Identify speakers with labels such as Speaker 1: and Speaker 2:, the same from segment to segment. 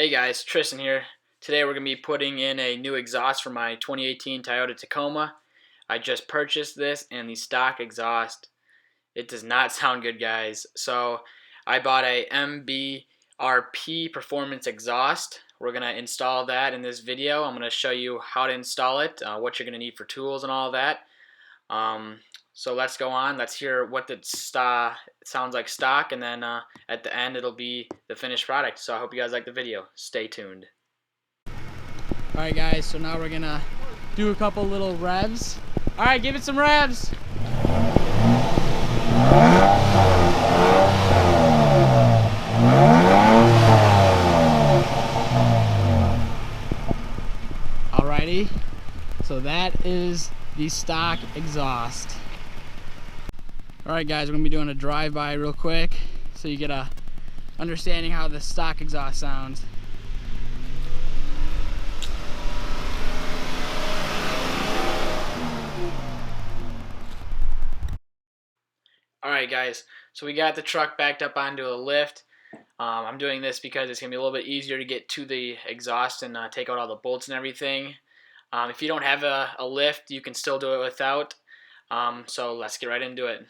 Speaker 1: Hey guys, Tristan here. Today we're going to be putting in a new exhaust for my 2018 Toyota Tacoma. I just purchased this and the stock exhaust, it does not sound good, guys. So I bought a MBRP performance exhaust. We're going to install that in this video. I'm going to show you how to install it, what you're going to need for tools and all that. So let's go on. Let's hear what the sounds like stock, and then at the end it'll be the finished product. So I hope you guys like the video. Stay tuned.
Speaker 2: Alright guys, so now we're gonna do a couple little revs. Alright, give it some revs. Alrighty, so that is the stock exhaust. Alright guys, we're going to be doing a drive-by real quick so you get a understanding how the stock exhaust sounds.
Speaker 1: Alright guys, so we got the truck backed up onto a lift. I'm doing this because it's going to be a little bit easier to get to the exhaust and take out all the bolts and everything. If you don't have a lift, you can still do it without. So let's get right into it.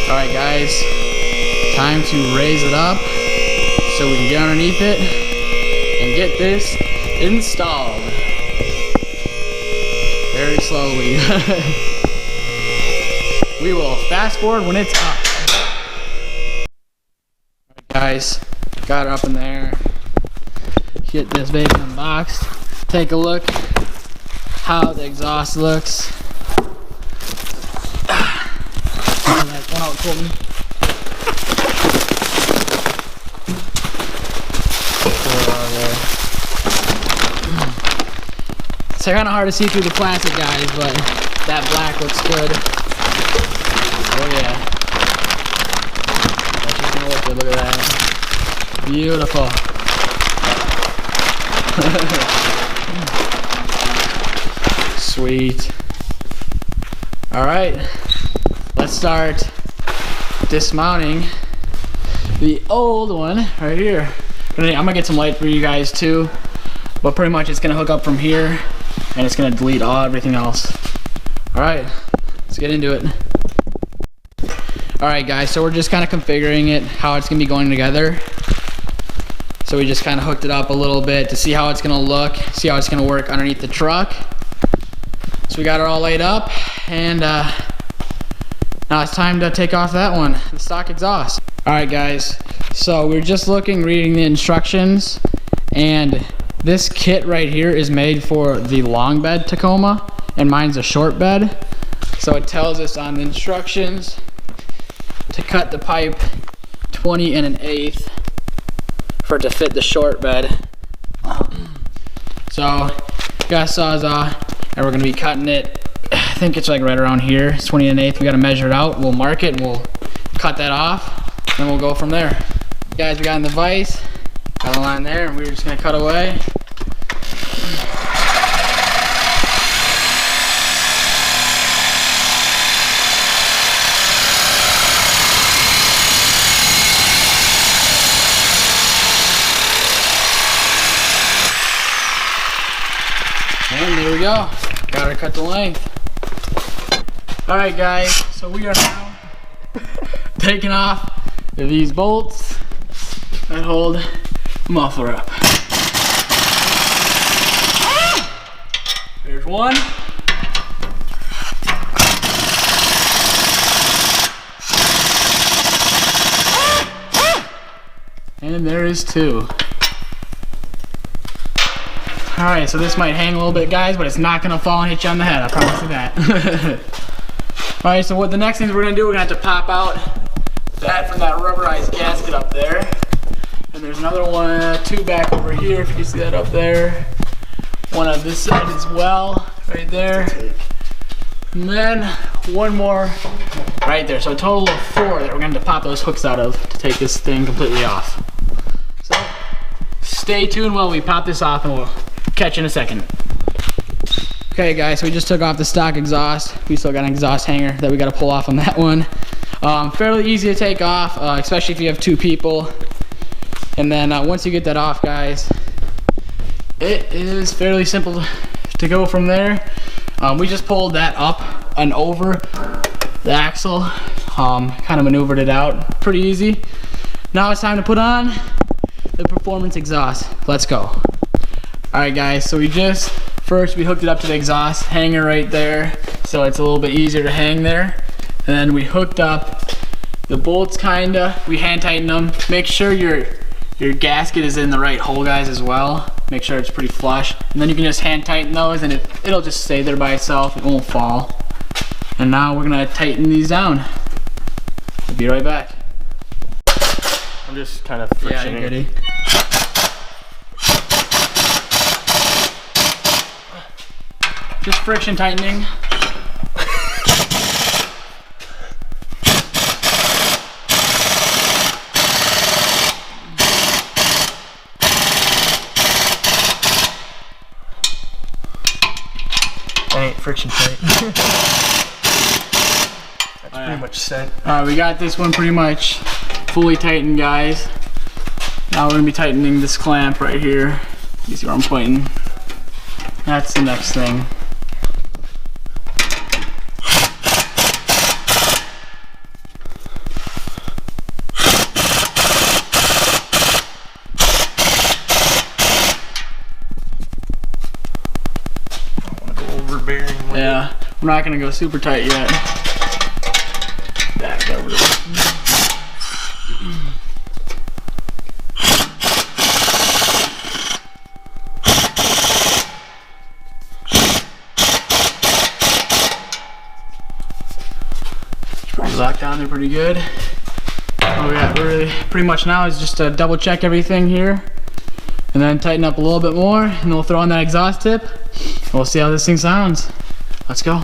Speaker 2: Alright guys, time to raise it up so we can get underneath it and get this installed. Very slowly. We will fast forward when it's up. Alright guys, got it up in there. Get this baby unboxed. Take a look how the exhaust looks. One out, Colton. It's kind of hard to see through the plastic, guys, but that black looks good. Oh yeah. That's just gonna look good. Look at that. Beautiful. Sweet. All right. Let's start dismounting the old one right here. I'm gonna get some light for you guys too, but pretty much it's gonna hook up from here and it's gonna delete everything else. All right, let's get into it. All right guys, so we're just kind of configuring it, how it's gonna be going together. So we just kind of hooked it up a little bit to see how it's gonna look, see how it's gonna work underneath the truck. So we got it all laid up, and now it's time to take off that one, the stock exhaust. Alright guys, so we're just reading the instructions, and this kit right here is made for the long bed Tacoma, and mine's a short bed. So it tells us on the instructions to cut the pipe 20 1/8 for it to fit the short bed. So got a Sawzall, and we're going to be cutting it. I think it's like right around here. It's 20 1/8. We got to measure it out. We'll mark it and we'll cut that off, and we'll go from there. Guys, we got in the vise, got a line there, and we're just going to cut away. And there we go. Got to cut the length. Alright guys, so we are now taking off these bolts that hold the muffler up. There's one. And there is two. Alright, so this might hang a little bit, guys, but it's not going to fall and hit you on the head, I promise you that. Alright, so what the next things we're going to do, we're going to have to pop out that from that rubberized gasket up there. And there's another one, two back over here, if you can see that up there. One on this side as well, right there. And then one more right there. So a total of 4 that we're going to pop those hooks out of to take this thing completely off. So stay tuned while we pop this off, and we'll catch you in a second. Okay guys, so we just took off the stock exhaust. We still got an exhaust hanger that we got to pull off on that one. Fairly easy to take off, especially if you have 2 people. And then once you get that off, guys, it is fairly simple to go from there. We just pulled that up and over the axle, kind of maneuvered it out pretty easy. Now it's time to put on the performance exhaust. Let's go. All right, guys, so first we hooked it up to the exhaust hanger right there, so it's a little bit easier to hang there. And then we hooked up the bolts, we hand tightened them. Make sure your gasket is in the right hole, guys, as well. Make sure it's pretty flush. And then you can just hand tighten those and it'll just stay there by itself. It won't fall. And now we're gonna tighten these down. I'll be right back.
Speaker 3: I'm just kind of frictioning.
Speaker 2: Yeah, you just friction tightening.
Speaker 3: That ain't friction tight. That's pretty much set.
Speaker 2: Alright, we got this one pretty much fully tightened, guys. Now we're gonna be tightening this clamp right here. You see where I'm pointing? That's the next thing. Yeah, we're not gonna go super tight yet. Back over. Pretty locked down there pretty good. All we got really pretty much now is just to double check everything here, and then tighten up a little bit more, and then we'll throw on that exhaust tip, and we'll see how this thing sounds. Let's go.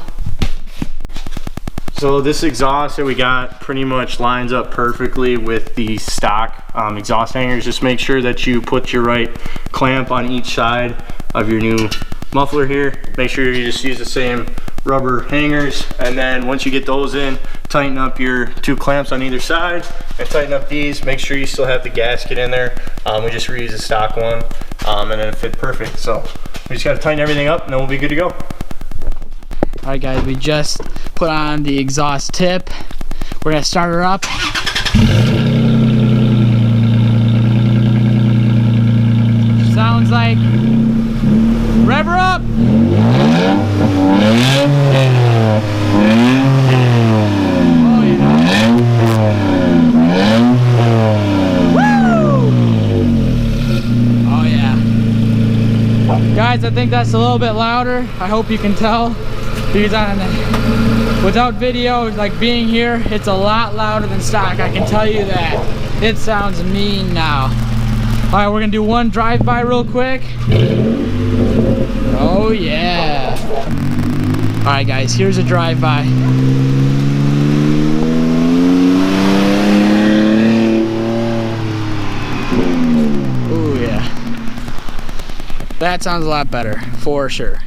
Speaker 3: So this exhaust that we got pretty much lines up perfectly with the stock exhaust hangers. Just make sure that you put your right clamp on each side of your new muffler here. Make sure you just use the same rubber hangers, and then once you get those in, tighten up your two clamps on either side and tighten up these. Make sure you still have the gasket in there. We just reuse the stock one, and then it fit perfect. So we just got to tighten everything up and then we'll be good to go.
Speaker 2: Alright, guys, we just put on the exhaust tip. We're gonna start her up. Sounds like, rev her up. Oh yeah. Woo! Oh yeah. Guys, I think that's a little bit louder. I hope you can tell. Because without video, like being here, it's a lot louder than stock. I can tell you that. It sounds mean now. All right, we're gonna do one drive-by real quick. Oh yeah. All right, guys, here's a drive-by. Oh yeah. That sounds a lot better, for sure.